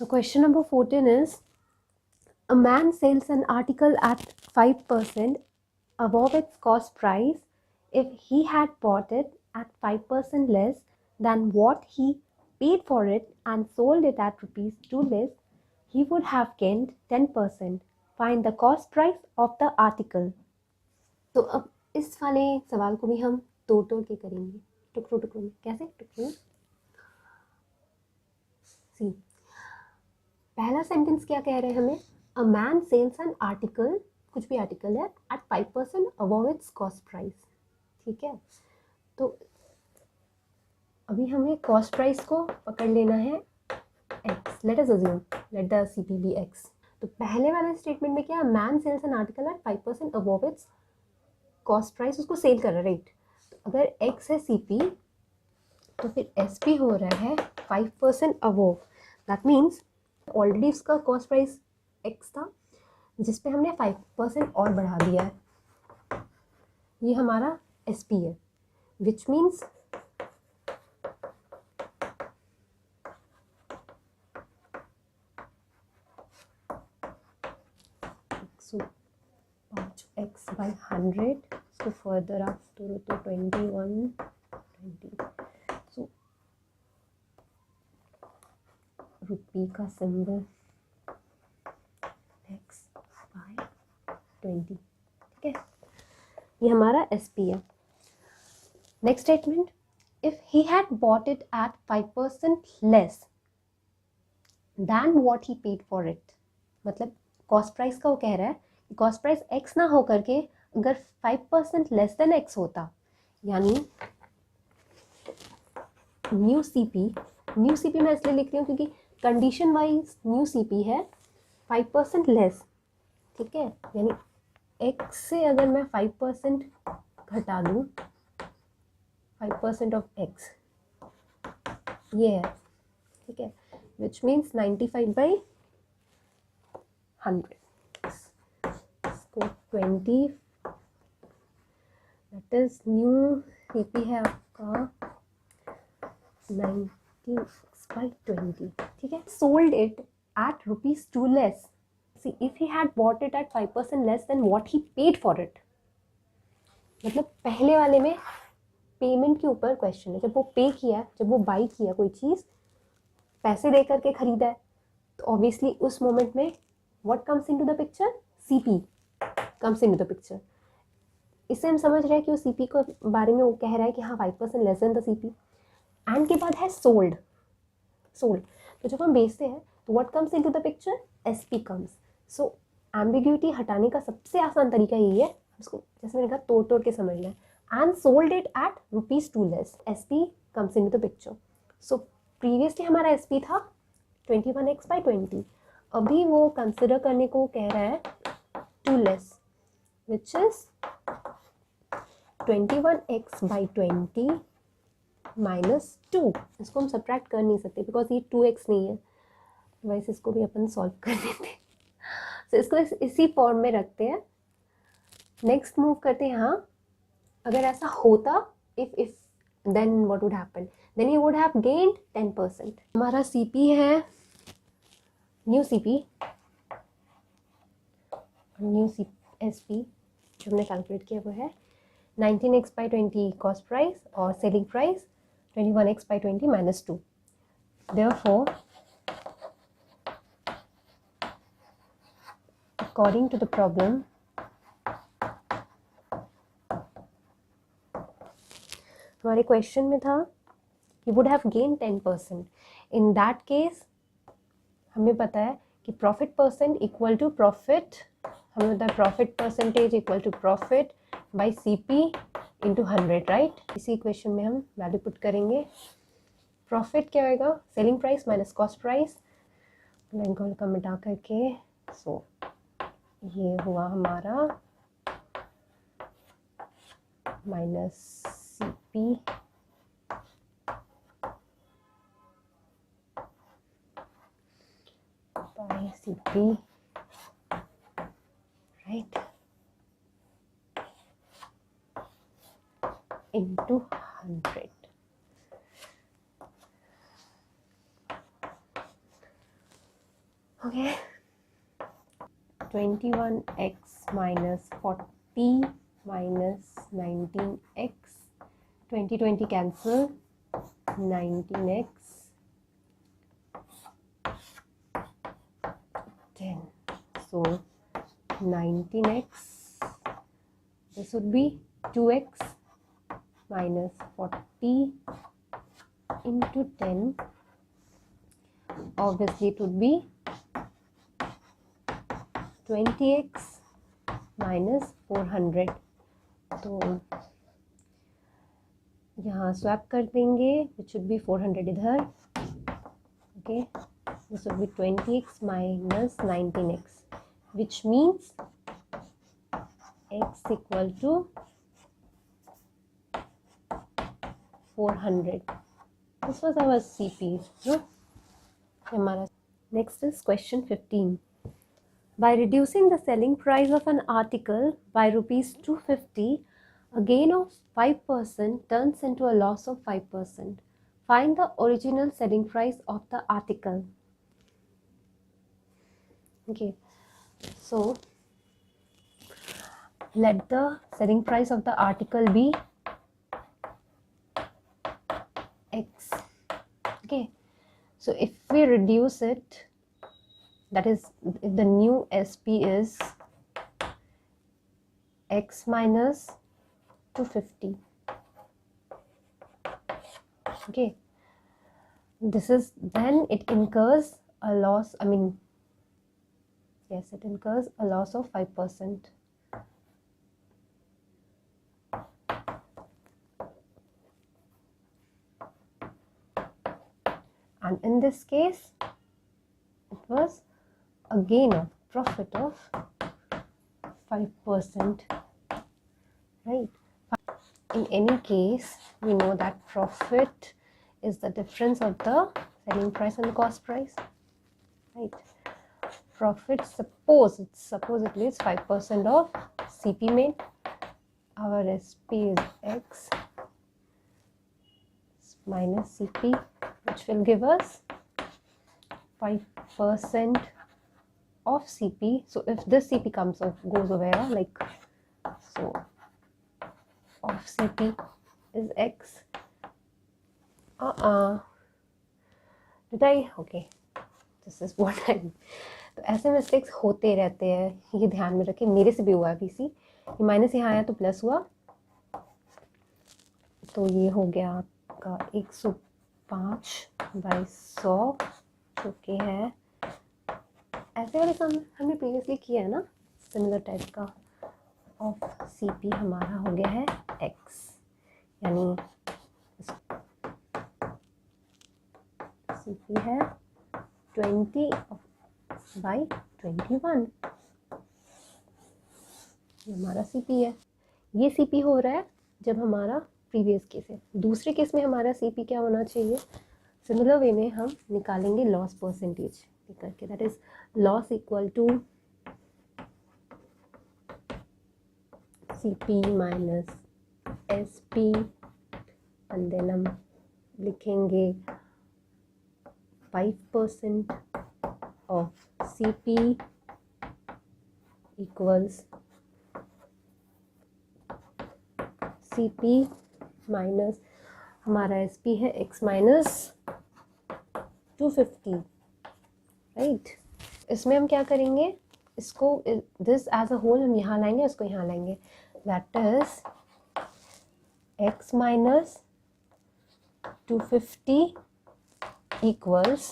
So question number 14 is, a man sells an article at 5% above its cost price. If he had bought it at 5% less than what he paid for it and sold it at rupees 2 less, he would have gained 10%. Find the cost price of the article. तो अब इस वाले सवाल को भी हम तोड़ तोड़ के करेंगे, टुकड़ों टुकड़ों में. कैसे टुकड़ों? सी, पहला सेंटेंस क्या कह रहे हैं हमें? A man sells an article, कुछ भी आर्टिकल है, at 5% above its cost price. ठीक है, तो अभी हमें कॉस्ट प्राइस को पकड़ लेना है x. Let us assume let the CP be x. तो पहले वाले स्टेटमेंट में क्या, man sells an article at 5% above its cost price, उसको सेल कर रहा है, राइट. तो अगर x है CP, तो फिर SP हो रहा है 5% अबव. दैट मीन्स ऑलरेडी उसका कॉस्ट प्राइस x था, जिस पे हमने 5% और बढ़ा दिया है. ये हमारा SP है, which means x by 100. So further up तो 21 20. So रुपी का सिंबल x by 20. ठीक है, ये हमारा SP है. Next statement, if he had bought it at 5% less than what he paid for it. मतलब कॉस्ट प्राइस का वो कह रहा है कि कॉस्ट प्राइस x ना हो करके अगर 5% लेस देन x होता, यानी न्यू CP मैं इसलिए लिख रही हूँ क्योंकि कंडीशन वाइज न्यू CP है 5% लेस. ठीक है, यानी x से अगर मैं 5% घटा दूँ, 5% ऑफ x ये है. ठीक है, विच मीन्स 95 by 100. इसको 20, दैट इज न्यू CP है आपका 96 by 20. ठीक है, sold it at rupees 2 less. See, if he had bought it at 5% less than what he paid for it. मतलब पहले वाले में पेमेंट के ऊपर क्वेश्चन है. जब वो पे किया, जब वो बाई किया कोई चीज़, पैसे दे करके खरीदा है, तो ऑब्वियसली उस मोमेंट में what comes into the picture? CP comes into the picture. इससे हम समझ रहे हैं कि वो CP को बारे में वो कह रहा है कि हाँ 5% less then the CP. And के बाद है सोल्ड. तो जब हम बेचते हैं तो what comes into the picture? SP comes. So ambiguity हटाने का सबसे आसान तरीका यही है, उसको जैसे मैंने कहा तोड़ तोड़ के समझना है. And sold it at rupees 2 less, SP comes into the picture. So previously हमारा SP था 21x by 20. अभी वो कंसिडर करने को कह रहा है 2 less, which is 21x by 20 minus 2. इसको हम सब्ट्रैक्ट कर नहीं सकते बिकॉज ये 2x नहीं है, वैसे इसको भी अपन सॉल्व कर देते हैं. तो इसको इसी फॉर्म में रखते हैं. नेक्स्ट मूव करते हैं. हाँ, अगर ऐसा होता, if then what would happen? Then you would have gained 10%. हमारा CP है न्यू CP, न्यू SP जो हमने कैलकुलेट किया वो है 19x by 20 कॉस्ट प्राइस और selling price 21x by 20 minus 2. Therefore, according to the problem, हमारे क्वेश्चन में था you would have gained 10%. In that case हमें पता है कि profit percent equal to profit, हमें पता है profit percentage equal to profit by CP into 100, right. इसी इक्वेशन में हम वैल्यू पुट करेंगे. प्रॉफिट क्या होगा? Selling price minus cost price, line का मिटा करके. सो ये हुआ हमारा minus CP by CP, right, into 100. Okay, 21x minus 40 minus 19x, 20 cancel, 19x, 10. So 19x, this would be 2x minus 40 into 10. Obviously it would be 20x minus 400. तो यहाँ swap कर देंगे, which should be 400 इधर. Okay, this would be 20x minus 19x, which means x equal to 400. This was our CP. No? Next is question 15. By reducing the selling price of an article by rupees 250, a gain of 5% turns into a loss of 5%. Find the original selling price of the article. Okay, so let the selling price of the article be X. Okay, so if we reduce it, that is, if the new SP is X minus 250. Okay, this is, then it incurs a loss, yes, it incurs a loss of 5%. And in this case, it was a gain of profit of 5%, right? In any case, we know that profit is the difference of the selling price and the cost price, right? Profit, supposedly it's 5% of CP made. Our SP is X minus CP, which will give us 5% of CP. So if this CP goes away, like so, of CP is X. Did I? Okay, this is what I. तो ऐसे mistakes होते रहते हैं, ये ध्यान में रखें. मेरे से भी हुआ है बीसी. ये माइनस यहाँ आया तो प्लस हुआ, तो ये हो गया आपका 105/100, जो कि है, ऐसे वाले काम हमने प्रीवियसली किया है ना, सिमिलर टाइप का. ऑफ CP हमारा हो गया है X, यानी CP है 20/21. ये हमारा CP है. ये CP हो रहा है जब हमारा प्रीवियस केस है. दूसरे केस में हमारा CP क्या होना चाहिए? सिमिलर वे में हम निकालेंगे लॉस परसेंटेज करके. That is loss equal to CP minus SP, and then हम लिखेंगे 5% of CP equals CP minus हमारा SP है X माइनस 250, राइट. इसमें हम क्या करेंगे, इसको दिस एज अ होल हम यहाँ लाएंगे, इसको यहाँ लाएंगे. That is X minus 250 equals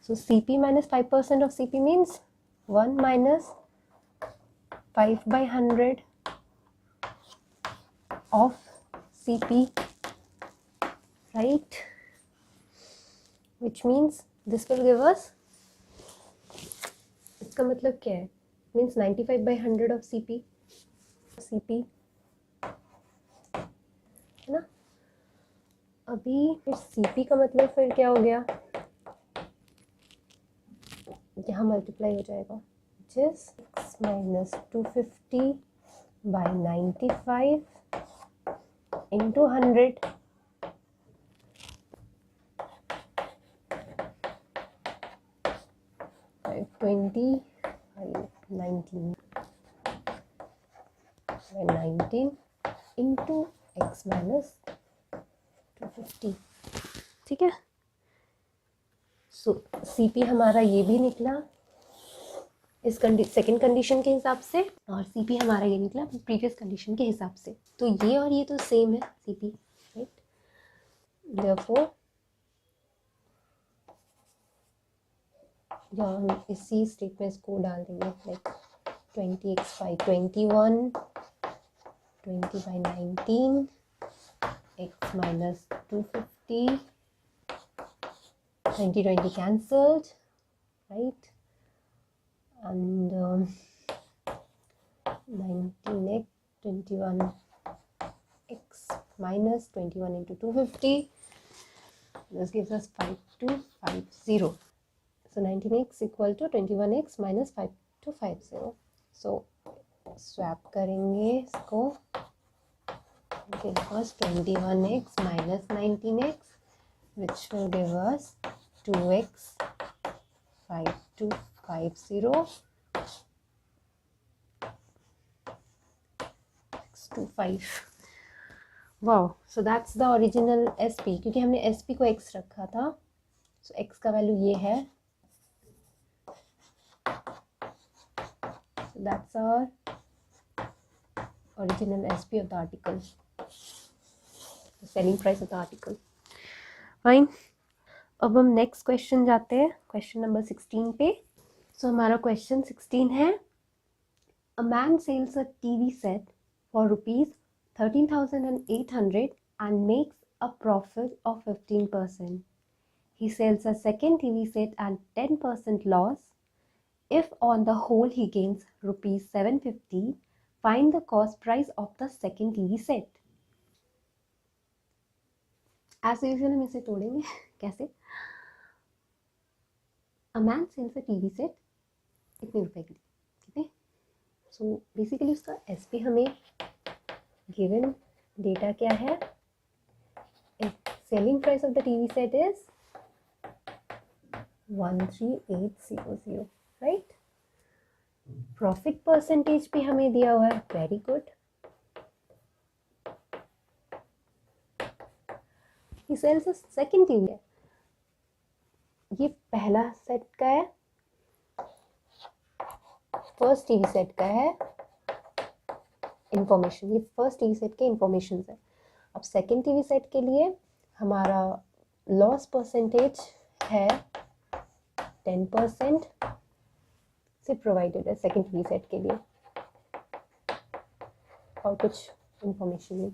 so CP minus 5% of CP means 1 minus 5/100 of CP, right? Which means this will give us, इसका मतलब क्या है? Means 95/100 of CP है ना. अभी फिर CP का मतलब फिर क्या हो गया, यहाँ मल्टीप्लाई हो जाएगा, जिस X minus 250/95 into 100. 19 into x minus 250, ठीक है। सो CP हमारा ये भी निकला इस सेकेंड कंडीशन के हिसाब से, और CP हमारा ये निकला प्रीवियस कंडीशन के हिसाब से। तो ये और ये तो सेम है CP, राइट। देयरफॉर या हम इसी स्टेट में इसको डाल देंगे, like 20x/21 20/19 x minus 250, 20 cancelled, right, and 19x 21x minus 21 into 250, this gives us 5250. So 19x equal to 21x minus 5250. So swap करेंगे इसको, give us 21x minus 19x, which will give us 2x 5250 x25. Wow, so that's the original SP, क्योंकि हमने SP को x रखा था, so x का value ये है, so that's our original SP of the article, the selling price of the article. Fine. अब हम नेक्स्ट क्वेश्चन जाते हैं, क्वेश्चन नंबर 16 पे। सो हमारा क्वेश्चन 16 है, a man sells a TV set for ₹13,800 and makes a profit of 15%. He sells a second TV set at 10% loss. If on the whole he gains ₹750, find the cost price of the second TV set. As usual हम इसे तोड़ेंगे कैसे? A man sells a TV set इतने रुपए के लिए, ठीक है। सो बेसिकली उसका SP हमें गिवन डेटा क्या है, selling price of the TV set is 13800, right. Profit percentage भी हमें दिया हुआ है, very good. He sells a second TV, ये पहला सेट का है, फर्स्ट टीवी सेट का है इंफॉर्मेशन, ये फर्स्ट टीवी सेट के इंफॉर्मेशन है। अब सेकंड टीवी सेट के लिए हमारा लॉस परसेंटेज है 10% से प्रोवाइडेड है सेकंड टीवी सेट के लिए, और कुछ इंफॉर्मेशन नहीं।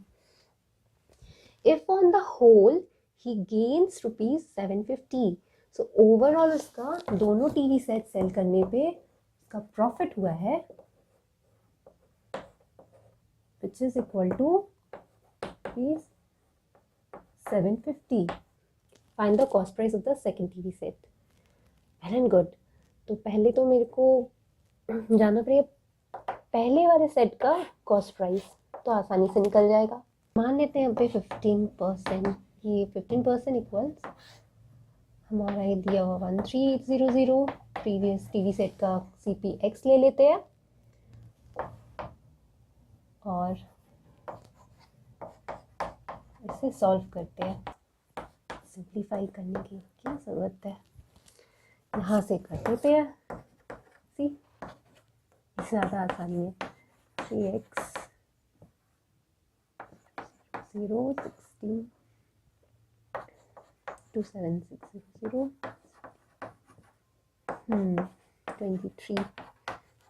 If on the whole he gains ₹750, so overall उसका दोनों टीवी सेट सेल करने पे उसका प्रॉफिट हुआ है, which is equal to ₹750. Find the cost price of the second TV set. Well and good. तो पहले तो मेरे को जाना पड़ेगा पहले वाले सेट का कॉस्ट प्राइस, तो आसानी से निकल जाएगा। मान लेते हैं यहाँ पे 15%, ये 15% इक्वल्स हमारा ये दिया हुआ 13800, प्रीवियस टीवी सेट का CPX ले लेते हैं और इसे सॉल्व करते हैं। सिंप्लीफाई करने की क्या ज़रूरत है, यहाँ से कर देते हैं, सी ज़्यादा आसानी है। 3x 0 16 27600 23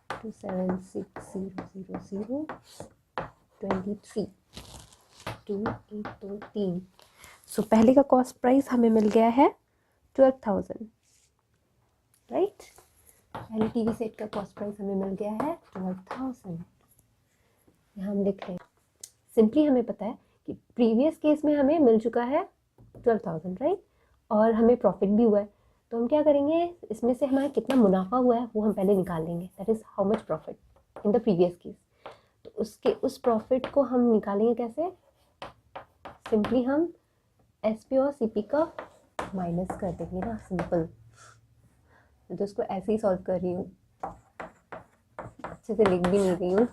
27600 23 2823। सो पहले का कॉस्ट प्राइस हमें मिल गया है 12,000, राइट। पहले टीवी सेट का कॉस्ट प्राइस हमें मिल गया है 12,000। यहाँ हम लिख रहे हैं, सिंपली हमें पता है कि प्रीवियस केस में हमें मिल चुका है 12,000, राइट, और हमें प्रॉफिट भी हुआ है। तो हम क्या करेंगे, इसमें से हमारा कितना मुनाफा हुआ है वो हम पहले निकाल लेंगे, that is how much profit in the previous case. तो उस प्रॉफिट को हम निकालेंगे कैसे, सिंपली हम SP और CP का माइनस कर देंगे ना, सिंपल। मैं तो इसको ऐसे ही सॉल्व कर रही हूँ, अच्छे से लिख भी नहीं रही हूँ।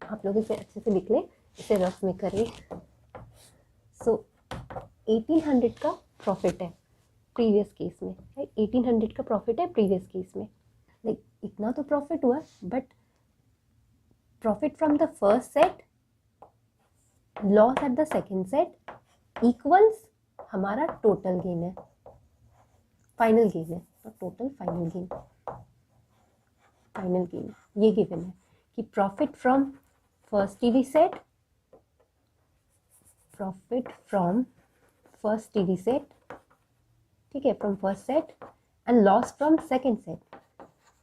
आप लोग इसे अच्छे से लिख लें, इसे रफ में करें। सो 1800 का प्रॉफिट है प्रीवियस केस में, राइट। 1800 का प्रॉफिट है प्रीवियस केस में, लाइक इतना तो प्रॉफिट हुआ, but profit from the first set loss at the second set equals हमारा टोटल गेन है, फाइनल गेन है, तो total final gain, final gain ये गिवन है कि profit from first TV set, profit from first TV set, ठीक है, from first set and loss from second set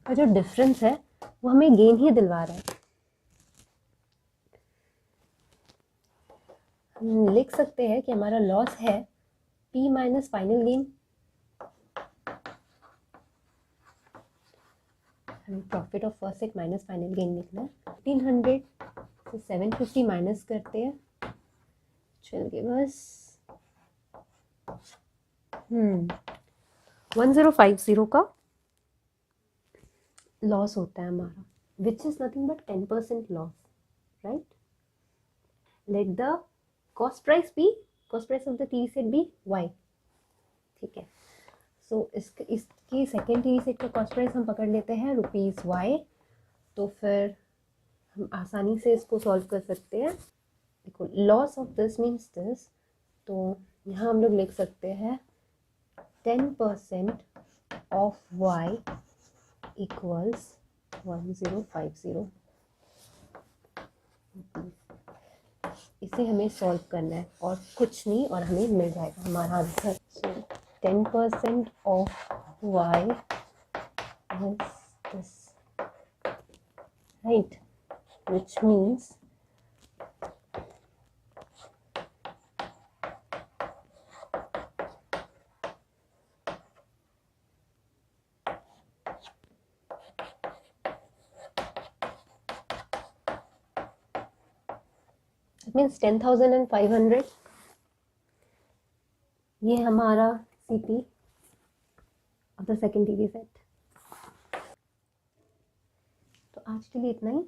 का जो डिफरेंस है वो हमें गेन ही दिलवा रहा है। हम लिख सकते हैं कि हमारा लॉस है P माइनस फाइनल गेन, हमें profit of first set minus final gain लिखना है। 1800 से 750 माइनस करते हैं, चल के बस 1050 का लॉस होता है हमारा, which is nothing but 10% loss, right. Let the cost price be, cost price of the TV set be y, ठीक है। सो इसकी सेकेंड टीवी सेट का कॉस्ट प्राइस हम पकड़ लेते हैं ₹y, तो फिर हम आसानी से इसको सॉल्व कर सकते हैं। देखो loss of this means this, तो यहाँ हम लोग लिख सकते हैं 10% ऑफ y इक्वल्स 1050। इसे हमें सॉल्व करना है और कुछ नहीं, और हमें मिल जाएगा हमारा answer. So 10% of y is this, right, which means it means 10,500, ये हमारा CP of the second TV set. तो आज के लिए इतना ही।